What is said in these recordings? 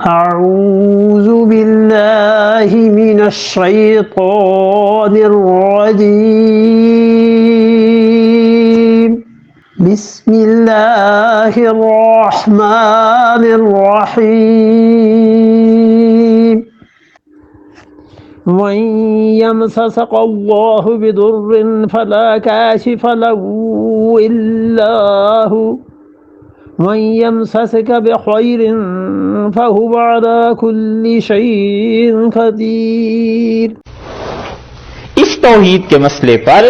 أعوذ بالله من الشيطان الرجيم بسم الله الرحمن الرحيم وإن يمسسك الله بضر فلا كاشف له إلا هو وَإِن يَمْسَسْكَ بِخَيْرٍ فَهُوَ عَلَى كُلِّ شَيْءٍ قَدِيرٌ۔ اس توحید کے مسئلے پر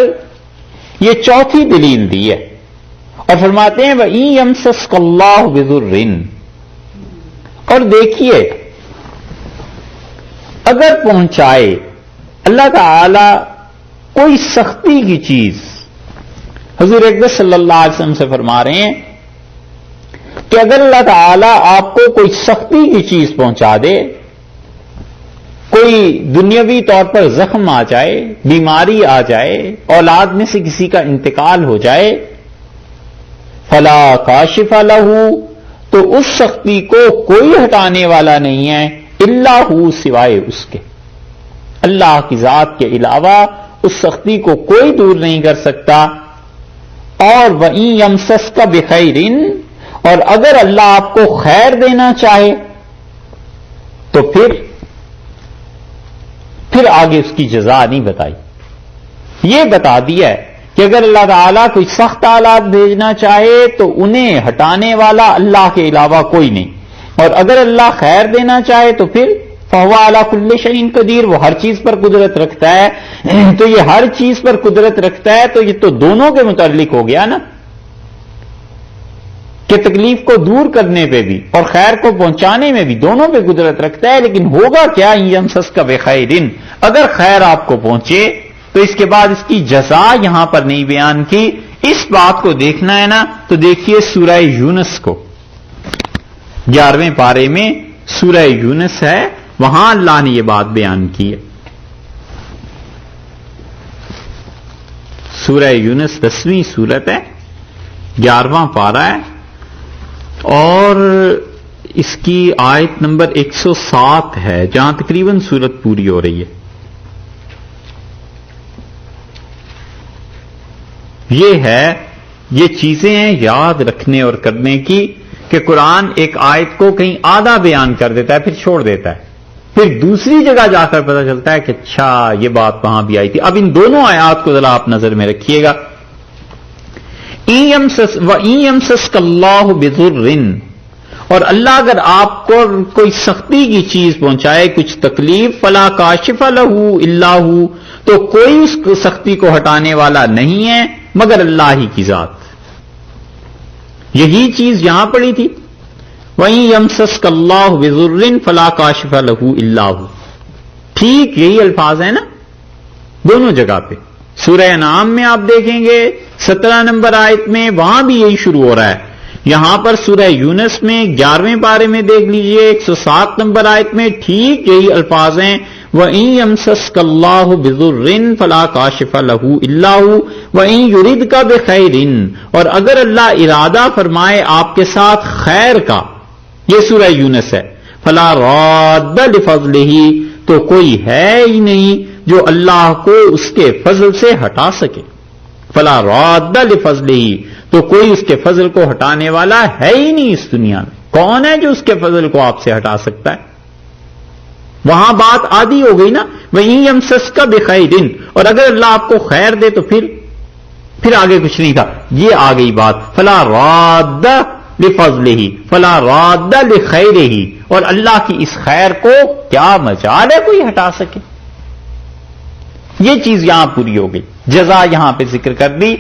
یہ چوتھی دلیل دی ہے اور فرماتے ہیں وَإِن يَمْسَسْكَ اللَّهُ بِضُرٍّ، اور دیکھیے اگر پہنچائے اللہ تعالی کوئی سختی کی چیز، حضور اکرم صلی اللہ علیہ وسلم سے فرما رہے ہیں کہ اگر اللہ تعالیٰ آپ کو کوئی سختی کی چیز پہنچا دے، کوئی دنیاوی طور پر زخم آ جائے، بیماری آ جائے، اولاد میں سے کسی کا انتقال ہو جائے، فلا کاشف لہ، تو اس سختی کو کوئی ہٹانے والا نہیں ہے الا ہو، سوائے اس کے، اللہ کی ذات کے علاوہ اس سختی کو کوئی دور نہیں کر سکتا۔ اور وَإِن يَمْسَسْكَ بِخَيْرٍ، اور اگر اللہ آپ کو خیر دینا چاہے تو پھر آگے اس کی جزا نہیں بتائی، یہ بتا دیا ہے کہ اگر اللہ تعالیٰ کوئی سخت حالات بھیجنا چاہے تو انہیں ہٹانے والا اللہ کے علاوہ کوئی نہیں، اور اگر اللہ خیر دینا چاہے تو پھر فَهُوَ عَلَى كُلِّ شَيْءٍ قَدِيرٌ، وہ ہر چیز پر قدرت رکھتا ہے۔ تو یہ ہر چیز پر قدرت رکھتا ہے تو یہ تو دونوں کے متعلق ہو گیا نا، کہ تکلیف کو دور کرنے پہ بھی اور خیر کو پہنچانے میں بھی دونوں پہ قدرت رکھتا ہے۔ لیکن ہوگا کیا يَمْسَسْكَ بِخَيْرٍ، اگر خیر آپ کو پہنچے تو اس کے بعد اس کی جزا یہاں پر نہیں بیان کی۔ اس بات کو دیکھنا ہے نا تو دیکھیے سورہ یونس کو، 11ویں پارے میں سورہ یونس ہے، وہاں اللہ نے یہ بات بیان کی ہے۔ سورہ یونس 10ویں سورت ہے، 11واں پارہ ہے، اور اس کی آیت نمبر 107 ہے، جہاں تقریباً سورت پوری ہو رہی ہے۔ یہ چیزیں ہیں یاد رکھنے اور کرنے کی کہ قرآن ایک آیت کو کہیں آدھا بیان کر دیتا ہے پھر چھوڑ دیتا ہے، پھر دوسری جگہ جا کر پتہ چلتا ہے کہ اچھا یہ بات وہاں بھی آئی تھی۔ اب ان دونوں آیات کو ذرا آپ نظر میں رکھیے گا۔ وَإِن يَمْسَسْكَ اللَّهُ بِضُرٍّ، اور اللہ اگر آپ کو کوئی سختی کی چیز پہنچائے، کچھ تکلیف، فَلَا كَاشِفَ لَهُ إِلَّا هُوَ، تو کوئی اس سختی کو ہٹانے والا نہیں ہے مگر اللہ ہی کی ذات۔ یہی چیز یہاں پڑی تھی، وَإِن يَمْسَسْكَ اللَّهُ بِضُرٍّ فَلَا كَاشِفَ لَهُ إِلَّا هُوَ، ٹھیک یہی الفاظ ہیں نا دونوں جگہ پہ۔ سورہ انعام میں آپ دیکھیں گے 17 نمبر آیت میں، وہاں بھی یہی شروع ہو رہا ہے۔ یہاں پر سورہ یونس میں 11ویں پارے میں دیکھ لیجئے 107 نمبر آیت میں ٹھیک یہی الفاظ ہیں، وَإِن يَمْسَسْكَ اللَّهُ بِضُرٍّ فَلَا كَاشِفَ لَهُ إِلَّا هُوَ وَإِن يُرِدْكَ بِخَيْرٍ، اور اگر اللہ ارادہ فرمائے آپ کے ساتھ خیر کا، یہ سورہ یونس ہے، فَلَا رَادَّ لِفَضْلِهِ، تو کوئی ہے ہی نہیں جو اللہ کو اس کے فضل سے ہٹا سکے۔ فَلَا رَادَّ لِفَضْلِهِ، تو کوئی اس کے فضل کو ہٹانے والا ہے ہی نہیں اس دنیا میں۔ کون ہے جو اس کے فضل کو آپ سے ہٹا سکتا ہے؟ وہاں بات آدھی ہو گئی نا، وَإِن يَمْسَسْكَ بِخَيْرٍ، اور اگر اللہ آپ کو خیر دے تو پھر آگے کچھ نہیں تھا، یہ آ گئی بات فَلَا رَادَّ لِفَضْلِهِ فَلَا رَادَّ لِخَيْرِهِ، اور اللہ کی اس خیر کو کیا مجال ہے کوئی ہٹا سکے۔ یہ چیز یہاں پوری ہو گئی، جزا یہاں پہ ذکر کر دی۔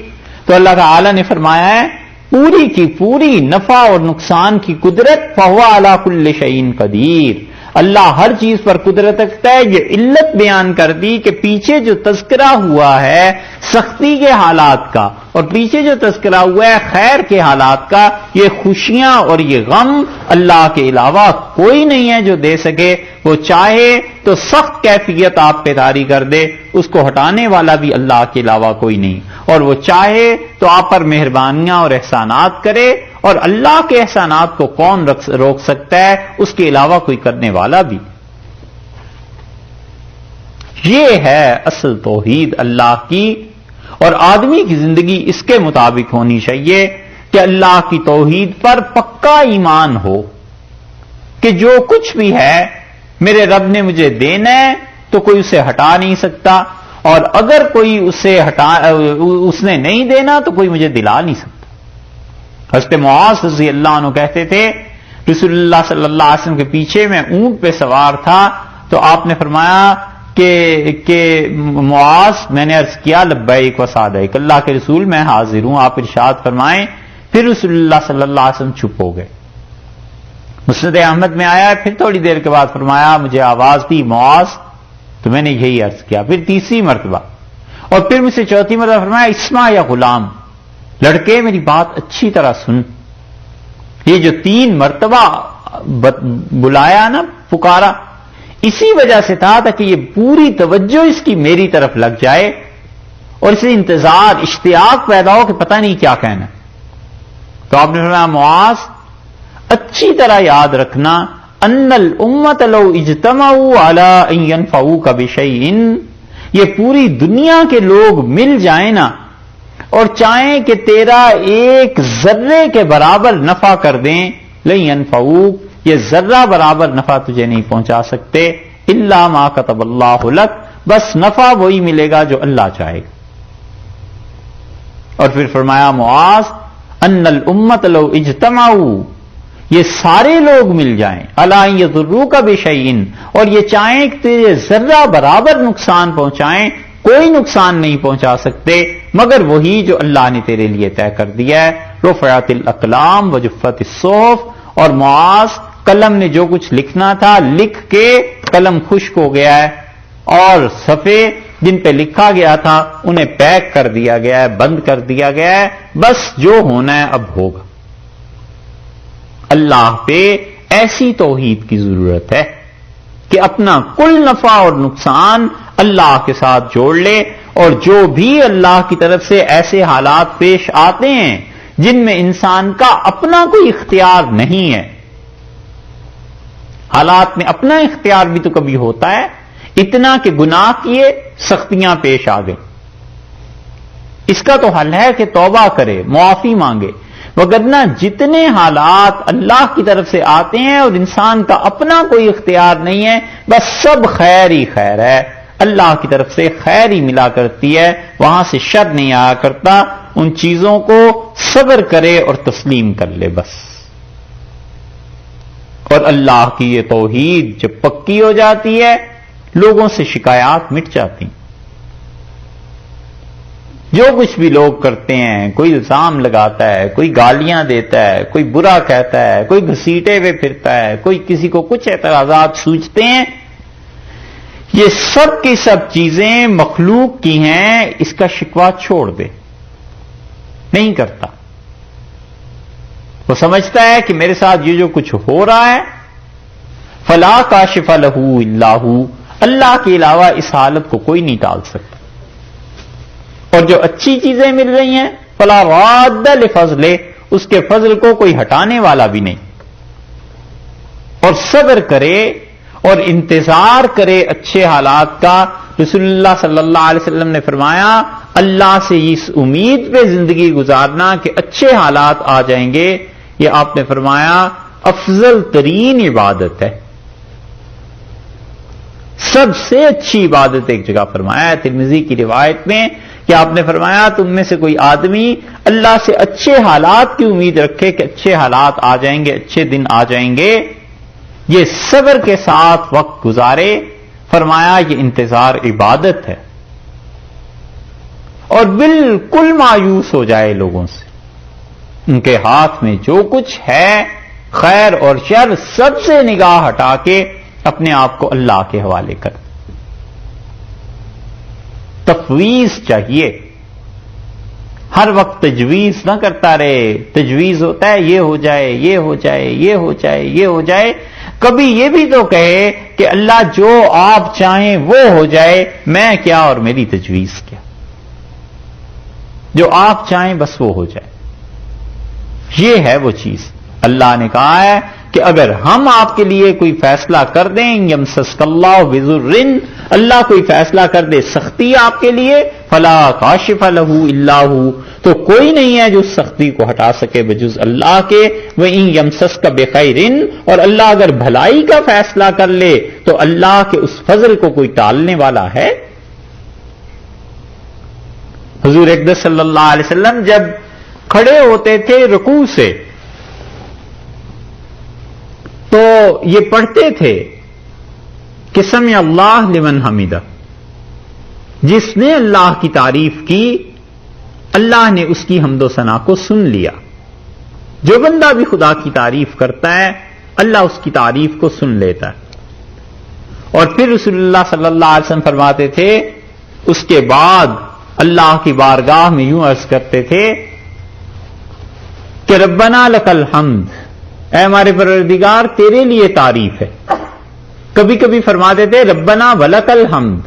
تو اللہ تعالی نے فرمایا ہے پوری کی پوری نفع اور نقصان کی قدرت، فَهُوَ عَلَى كُلِّ شَيْءٍ قَدِيرٌ، اللہ ہر چیز پر قدرت رکھتا ہے۔ یہ علت بیان کر دی کہ پیچھے جو تذکرہ ہوا ہے سختی کے حالات کا، اور پیچھے جو تذکرہ ہوا ہے خیر کے حالات کا، یہ خوشیاں اور یہ غم اللہ کے علاوہ کوئی نہیں ہے جو دے سکے۔ وہ چاہے تو سخت کیفیت آپ پہ طاری کر دے، اس کو ہٹانے والا بھی اللہ کے علاوہ کوئی نہیں، اور وہ چاہے تو آپ پر مہربانیاں اور احسانات کرے اور اللہ کے احسانات کو کون روک سکتا ہے؟ اس کے علاوہ کوئی کرنے والا بھی. یہ ہے اصل توحید اللہ کی، اور آدمی کی زندگی اس کے مطابق ہونی چاہیے کہ اللہ کی توحید پر پکا ایمان ہو کہ جو کچھ بھی ہے میرے رب نے مجھے دینا ہے تو کوئی اسے ہٹا نہیں سکتا، اور اگر کوئی اس نے نہیں دینا تو کوئی مجھے دلا نہیں سکتا. حضرت معاذ رضی اللہ عنہ کہتے تھے رسول اللہ صلی اللہ علیہ وسلم کے پیچھے میں اونٹ پہ سوار تھا تو آپ نے فرمایا کہ معاذ، میں نے عرض کیا لبیک و سعدیک، اللہ کے رسول میں حاضر ہوں، آپ ارشاد فرمائیں. پھر رسول اللہ صلی اللہ علیہ وسلم چپ ہو گئے. مسند احمد میں آیا، پھر تھوڑی دیر کے بعد فرمایا مجھے آواز دی معاذ، تو میں نے یہی عرض کیا. پھر تیسری مرتبہ، اور پھر مجھ سے چوتھی مرتبہ فرمایا اسمع یا غلام، لڑکے میری بات اچھی طرح سن. یہ جو 3 مرتبہ بلایا نا، پکارا، اسی وجہ سے تھا تاکہ یہ پوری توجہ اس کی میری طرف لگ جائے اور اسے انتظار، اشتیاق پیدا ہو کہ پتہ نہیں کیا کہنا. تو آپ نے فرمایا معاذ اچھی طرح یاد رکھنا، ان الامت لو اجتمعوا علی ان ينفعوک بشیء، یہ پوری دنیا کے لوگ مل جائیں نا اور چاہیں کہ تیرا ایک ذرے کے برابر نفع کر دیں، لن ينفعوک، یہ ذرہ برابر نفع تجھے نہیں پہنچا سکتے، الا ما كتب اللہ لک، بس نفع وہی ملے گا جو اللہ چاہے گا. اور پھر فرمایا معاذ ان الامت لو اجتمعوا، یہ سارے لوگ مل جائیں، الا ان یضروک بشیء، اور یہ چاہیں کہ تجھے ذرہ برابر نقصان پہنچائیں، کوئی نقصان نہیں پہنچا سکتے مگر وہی جو اللہ نے تیرے لیے طے کر دیا ہے. رفعت الاقلام وجفت الصحف، اور معاذ قلم نے جو کچھ لکھنا تھا لکھ کے قلم خشک ہو گیا ہے، اور صفحے جن پہ لکھا گیا تھا انہیں پیک کر دیا گیا ہے، بند کر دیا گیا ہے، بس جو ہونا ہے اب ہوگا. اللہ پہ ایسی توحید کی ضرورت ہے کہ اپنا کل نفع اور نقصان اللہ کے ساتھ جوڑ لے، اور جو بھی اللہ کی طرف سے ایسے حالات پیش آتے ہیں جن میں انسان کا اپنا کوئی اختیار نہیں ہے، حالات میں اپنا اختیار بھی تو کبھی ہوتا ہے، اتنا کہ گناہ کیے، سختیاں پیش آ گئی، اس کا تو حل ہے کہ توبہ کرے، معافی مانگے. وگرنہ جتنے حالات اللہ کی طرف سے آتے ہیں اور انسان کا اپنا کوئی اختیار نہیں ہے، بس سب خیر ہی خیر ہے، اللہ کی طرف سے خیر ہی ملا کرتی ہے، وہاں سے شر نہیں آیا کرتا. ان چیزوں کو صبر کرے اور تسلیم کر لے بس. اور اللہ کی یہ توحید جب پکی ہو جاتی ہے لوگوں سے شکایات مٹ جاتی. جو کچھ بھی لوگ کرتے ہیں، کوئی الزام لگاتا ہے، کوئی گالیاں دیتا ہے، کوئی برا کہتا ہے، کوئی گھسیٹے ہوئے پھرتا ہے، کوئی کسی کو کچھ اعتراضات سوچتے ہیں، یہ سب کی سب چیزیں مخلوق کی ہیں، اس کا شکوہ چھوڑ دے. نہیں کرتا، وہ سمجھتا ہے کہ میرے ساتھ یہ جو کچھ ہو رہا ہے فلا کاشف لہ الا ہو، اللہ کے علاوہ اس حالت کو کوئی نہیں ٹال سکتا. اور جو اچھی چیزیں مل رہی ہیں فلا راد لفضلہ، اس کے فضل کو کوئی ہٹانے والا بھی نہیں. اور صبر کرے اور انتظار کرے اچھے حالات کا. رسول اللہ صلی اللہ علیہ وسلم نے فرمایا اللہ سے اس امید پہ زندگی گزارنا کہ اچھے حالات آ جائیں گے، یہ آپ نے فرمایا افضل ترین عبادت ہے، سب سے اچھی عبادت. ایک جگہ فرمایا ہے ترمذی کی روایت میں کہ آپ نے فرمایا تم میں سے کوئی آدمی اللہ سے اچھے حالات کی امید رکھے کہ اچھے حالات آ جائیں گے، اچھے دن آ جائیں گے، یہ صبر کے ساتھ وقت گزارے. فرمایا یہ انتظار عبادت ہے. اور بالکل مایوس ہو جائے لوگوں سے، ان کے ہاتھ میں جو کچھ ہے خیر اور شر سب سے نگاہ ہٹا کے اپنے آپ کو اللہ کے حوالے کر. تفویض چاہیے، ہر وقت تجویز نہ کرتا رہے. تجویز ہوتا ہے یہ ہو جائے، یہ ہو جائے، یہ ہو جائے، یہ ہو جائے. کبھی یہ بھی تو کہے کہ اللہ جو آپ چاہیں وہ ہو جائے، میں کیا اور میری تجویز کیا، جو آپ چاہیں بس وہ ہو جائے. یہ ہے وہ چیز. اللہ نے کہا ہے کہ اگر ہم آپ کے لیے کوئی فیصلہ کر دیں، یمسسک اللہ بضر، اللہ کوئی فیصلہ کر دے سختی آپ کے لیے، فلا کاشف لہ الا ہو، تو کوئی نہیں ہے جو اس سختی کو ہٹا سکے بجز اللہ کے. وَإِن یمسسک بخیر، اور اللہ اگر بھلائی کا فیصلہ کر لے تو اللہ کے اس فضل کو کوئی ٹالنے والا ہے؟ حضور اقدس صلی اللہ علیہ وسلم جب کھڑے ہوتے تھے رکوع سے تو یہ پڑھتے تھے کہ سمع اللہ لمن حمدہ، جس نے اللہ کی تعریف کی اللہ نے اس کی حمد و ثنا کو سن لیا. جو بندہ بھی خدا کی تعریف کرتا ہے اللہ اس کی تعریف کو سن لیتا ہے. اور پھر رسول اللہ صلی اللہ علیہ وسلم فرماتے تھے اس کے بعد اللہ کی بارگاہ میں یوں عرض کرتے تھے کہ ربنا لک الحمد، اے ہمارے پروردگار تیرے لیے تعریف ہے. کبھی کبھی فرماتے تھے ربنا ولک الحمد،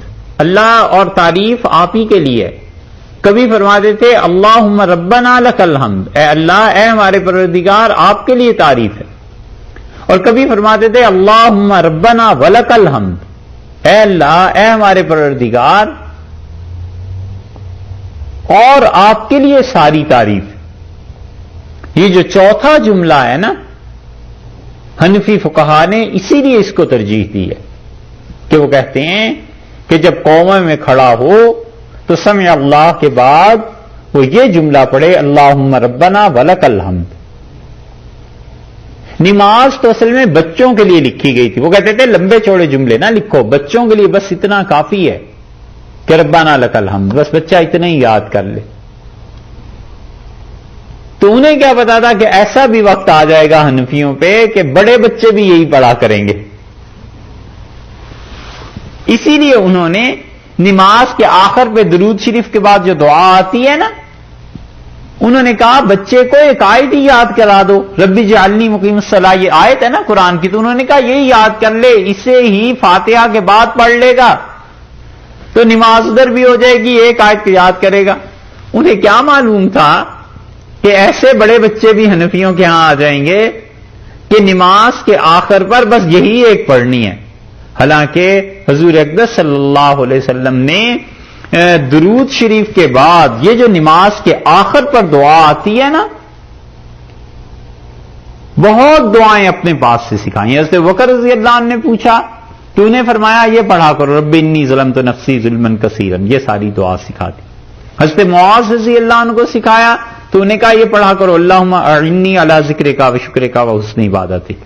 اللہ اور تعریف آپ ہی کے لیے. کبھی فرماتے تھے اللہم ربنا لک الحمد، اے اللہ اے ہمارے پروردگار آپ کے لیے تعریف ہے. اور کبھی فرماتے تھے اللہم ربنا ولک الحمد، اے اللہ اے ہمارے پروردگار اور آپ کے لیے ساری تعریف. یہ جو چوتھا جملہ ہے نا، حنفی فقہا نے اسی لیے اس کو ترجیح دی ہے کہ وہ کہتے ہیں کہ جب قوم میں کھڑا ہو تو سمع اللہ کے بعد وہ یہ جملہ پڑھے اللہم ربنا ولک الحمد. نماز تو اصل میں بچوں کے لیے لکھی گئی تھی. وہ کہتے تھے لمبے چوڑے جملے نہ لکھو، بچوں کے لیے بس اتنا کافی ہے کہ ربنا لک الحمد، بس بچہ اتنا ہی یاد کر لے. تو انہیں کیا پتا تھا کہ ایسا بھی وقت آ جائے گا حنفیوں پہ کہ بڑے بچے بھی یہی پڑھا کریں گے. اسی لیے انہوں نے نماز کے آخر پہ درود شریف کے بعد جو دعا آتی ہے نا، انہوں نے کہا بچے کو ایک آیت ہی یاد کرا دو، ربی جعلنی مقیم الصلاۃ، یہ آیت ہے نا قرآن کی، تو انہوں نے کہا یہی یاد کر لے، اسے ہی فاتحہ کے بعد پڑھ لے گا تو نماز ادھر بھی ہو جائے گی، ایک آیت کو یاد کرے گا. انہیں کیا معلوم تھا کہ ایسے بڑے بچے بھی حنفیوں کے ہاں آ جائیں گے کہ نماز کے آخر پر بس یہی ایک پڑھنی ہے. حالانکہ حضور اقدس صلی اللہ علیہ وسلم نے درود شریف کے بعد یہ جو نماز کے آخر پر دعا آتی ہے نا، بہت دعائیں اپنے پاس سے سکھائیں. حضرت بکر رضی اللہ عنہ نے پوچھا تو انہیں فرمایا یہ پڑھا کرو رب انی ظلمت نفسی ظلما کثیرا، یہ ساری دعا سکھا دی. حضرت معاذ رضی اللہ عنہ کو سکھایا تو انہیں کہا یہ پڑھا کرو اللہم اعنی علی ذکرک و شکرک و حسن عبادتک.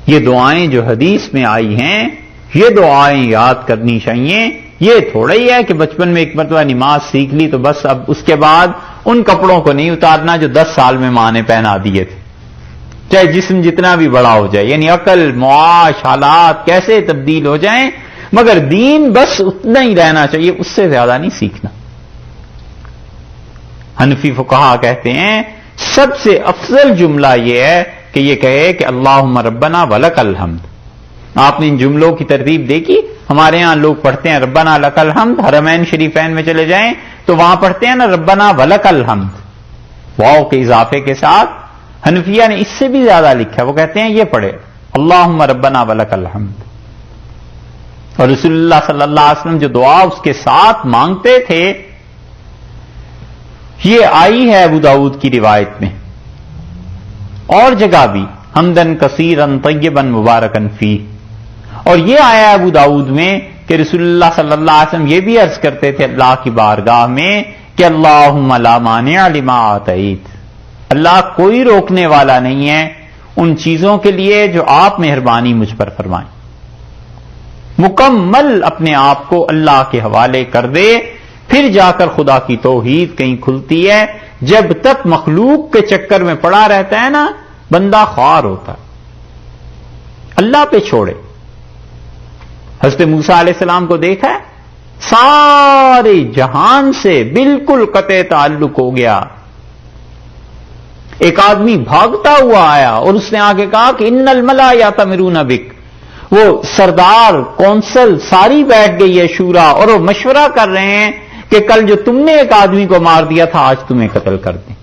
یہ دعائیں جو حدیث میں آئی ہیں یہ دعائیں یاد کرنی چاہیے. یہ تھوڑا ہی ہے کہ بچپن میں ایک مرتبہ نماز سیکھ لی تو بس اب اس کے بعد ان کپڑوں کو نہیں اتارنا جو 10 سال میں ماں نے پہنا دیے تھے، چاہے جسم جتنا بھی بڑا ہو جائے. یعنی عقل، معاش، حالات کیسے تبدیل ہو جائیں، مگر دین بس اتنا ہی رہنا چاہیے، اس سے زیادہ نہیں سیکھنا. حنفی فقہا کہتے ہیں سب سے افضل جملہ یہ ہے کہ یہ کہے کہ اللہم ربنا ولک الحمد. آپ نے ان جملوں کی ترتیب دیکھی؟ ہمارے ہاں لوگ پڑھتے ہیں ربنا لک الحمد، حرمین شریفین میں چلے جائیں تو وہاں پڑھتے ہیں نا ربنا ولک الحمد واو کے اضافے کے ساتھ. حنفیہ نے اس سے بھی زیادہ لکھا، وہ کہتے ہیں یہ پڑھے اللہم ربنا ولک الحمد. اور رسول اللہ صلی اللہ علیہ وسلم جو دعا اس کے ساتھ مانگتے تھے یہ آئی ہے ابو داؤد کی روایت میں، اور جگہ بھی حمدن کثیرن طیبن مبارکن فیہ. اور یہ آیا ابو داؤد میں کہ رسول اللہ صلی اللہ علیہ وسلم یہ بھی عرض کرتے تھے اللہ کی بارگاہ میں کہ اللہم لا مانع لما آتیت، اللہ کوئی روکنے والا نہیں ہے ان چیزوں کے لیے جو آپ مہربانی مجھ پر فرمائیں. مکمل اپنے آپ کو اللہ کے حوالے کر دے، پھر جا کر خدا کی توحید کہیں کھلتی ہے. جب تک مخلوق کے چکر میں پڑا رہتا ہے نا بندہ خوار ہوتا ہے، اللہ پہ چھوڑے. حضرت موسیٰ علیہ السلام کو دیکھا ہے سارے جہان سے بالکل قطع تعلق ہو گیا. ایک آدمی بھاگتا ہوا آیا اور اس نے آگے کہا کہ ان الملا یاتمرون بک. وہ سردار کونسل ساری بیٹھ گئی ہے شورا اور وہ مشورہ کر رہے ہیں کہ کل جو تم نے ایک آدمی کو مار دیا تھا آج تمہیں قتل کر دیں.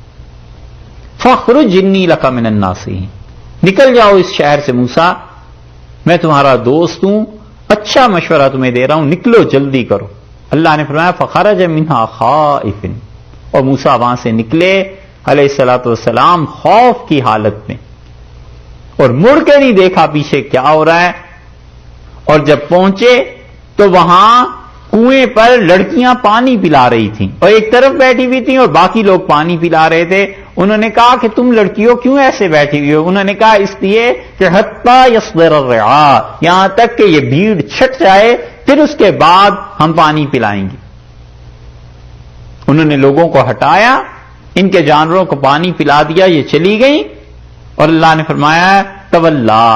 فخرج انی لک من الناصحین، نکل جاؤ اس شہر سے موسیٰ، میں تمہارا دوست ہوں، اچھا مشورہ تمہیں دے رہا ہوں، نکلو جلدی کرو۔ اللہ نے فرمایا فخرج منہا خائفا، اور موسیٰ وہاں سے نکلے علیہ الصلوۃ والسلام خوف کی حالت میں، اور مڑ کے نہیں دیکھا پیچھے کیا ہو رہا ہے۔ اور جب پہنچے تو وہاں کنویں پر لڑکیاں پانی پلا رہی تھیں، اور ایک طرف بیٹھی ہوئی تھیں اور باقی لوگ پانی پلا رہے تھے۔ انہوں نے کہا کہ تم لڑکیوں کیوں ایسے بیٹھی ہوئی ہو؟ انہوں نے کہا اس لیے کہ حتی یصدر الرعاء، یہاں تک کہ یہ بھیڑ چھٹ جائے پھر اس کے بعد ہم پانی پلائیں گے۔ انہوں نے لوگوں کو ہٹایا، ان کے جانوروں کو پانی پلا دیا، یہ چلی گئیں، اور اللہ نے فرمایا تولا،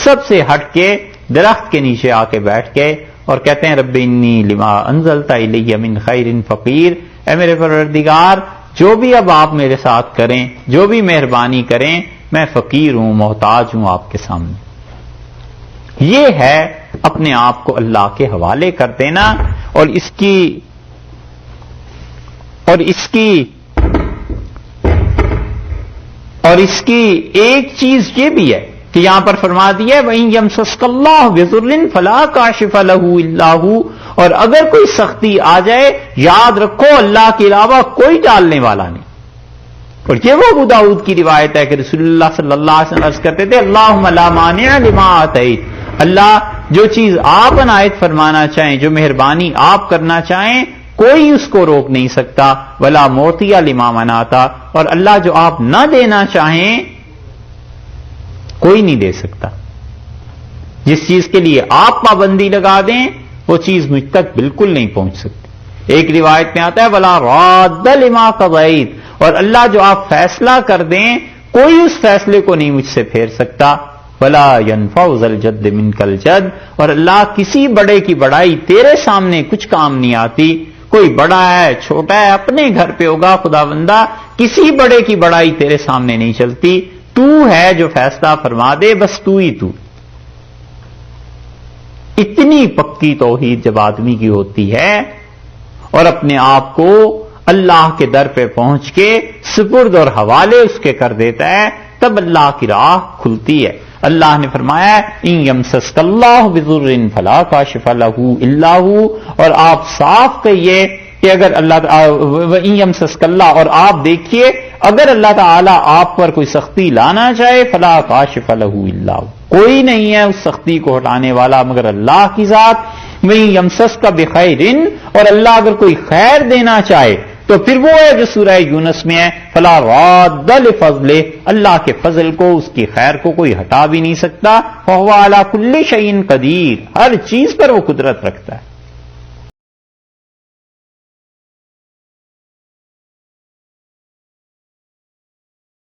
سب سے ہٹ کے درخت کے نیچے آ کے بیٹھ کے اور کہتے ہیں رب انی لما انزلت الی من خیر فقیر، اے میرے پروردگار جو بھی اب آپ میرے ساتھ کریں، جو بھی مہربانی کریں، میں فقیر ہوں، محتاج ہوں آپ کے سامنے۔ یہ ہے اپنے آپ کو اللہ کے حوالے کر دینا، اور اس کی ایک چیز یہ بھی ہے کہ یہاں پر فرما دیا وَإِن يَمْسَسْكَ اللَّهُ بِضُرٍّ فَلَا كَاشِفَ لَهُ إِلَّا هُوَ، اور اگر کوئی سختی آ جائے یاد رکھو اللہ کے علاوہ کوئی ٹالنے والا نہیں۔ اور یہ وہ ابو داؤد کی روایت ہے کہ رسول اللہ صلی اللہ علیہ وسلم عرض کرتے تھے اللہم لا مانع لما آتیت، اللہ جو چیز آپ عنایت فرمانا چاہیں، جو مہربانی آپ کرنا چاہیں، کوئی اس کو روک نہیں سکتا، ولا معطی لما منعت، اور اللہ جو آپ نہ دینا چاہیں کوئی نہیں دے سکتا۔ جس چیز کے لیے آپ پابندی لگا دیں وہ چیز مجھ تک بالکل نہیں پہنچ سکتی۔ ایک روایت میں آتا ہے ولا راد لما قضیت، اور اللہ جو آپ فیصلہ کر دیں کوئی اس فیصلے کو نہیں مجھ سے پھیر سکتا۔ ولا ينفع ذا الجد منک الجد، اور اللہ کسی بڑے کی بڑائی تیرے سامنے کچھ کام نہیں آتی۔ کوئی بڑا ہے چھوٹا ہے اپنے گھر پہ ہوگا خدا بندہ، کسی بڑے کی بڑائی تیرے سامنے نہیں چلتی، تو ہے جو فیصلہ فرما دے، بس تو ہی تو۔ اتنی پکی توحید جب آدمی کی ہوتی ہے اور اپنے آپ کو اللہ کے در پہ پہنچ کے سپرد اور حوالے اس کے کر دیتا ہے، تب اللہ کی راہ کھلتی ہے۔ اللہ نے فرمایا ان یمسسک اللہ بضر فلا کاشف لہ الا ہو، اور آپ صاف کہیے کہ اگر اللہ ان یمسسک اللہ، اور آپ دیکھیے اگر اللہ تعالی آپ پر کوئی سختی لانا چاہے فلا کاشف لہ الا ہو، کوئی نہیں ہے اس سختی کو ہٹانے والا مگر اللہ کی ذات۔ وَإِن يَمْسَسْكَ بِخَيْرٍ، اور اللہ اگر کوئی خیر دینا چاہے تو پھر وہ ہے جو سورہ یونس میں ہے فَلَا رَادَّ لِفَضْلِهِ، اللہ کے فضل کو، اس کی خیر کو کوئی ہٹا بھی نہیں سکتا۔ فَهُوَ عَلَى كُلِّ شَيْءٍ قَدِيرٌ، ہر چیز پر وہ قدرت رکھتا ہے۔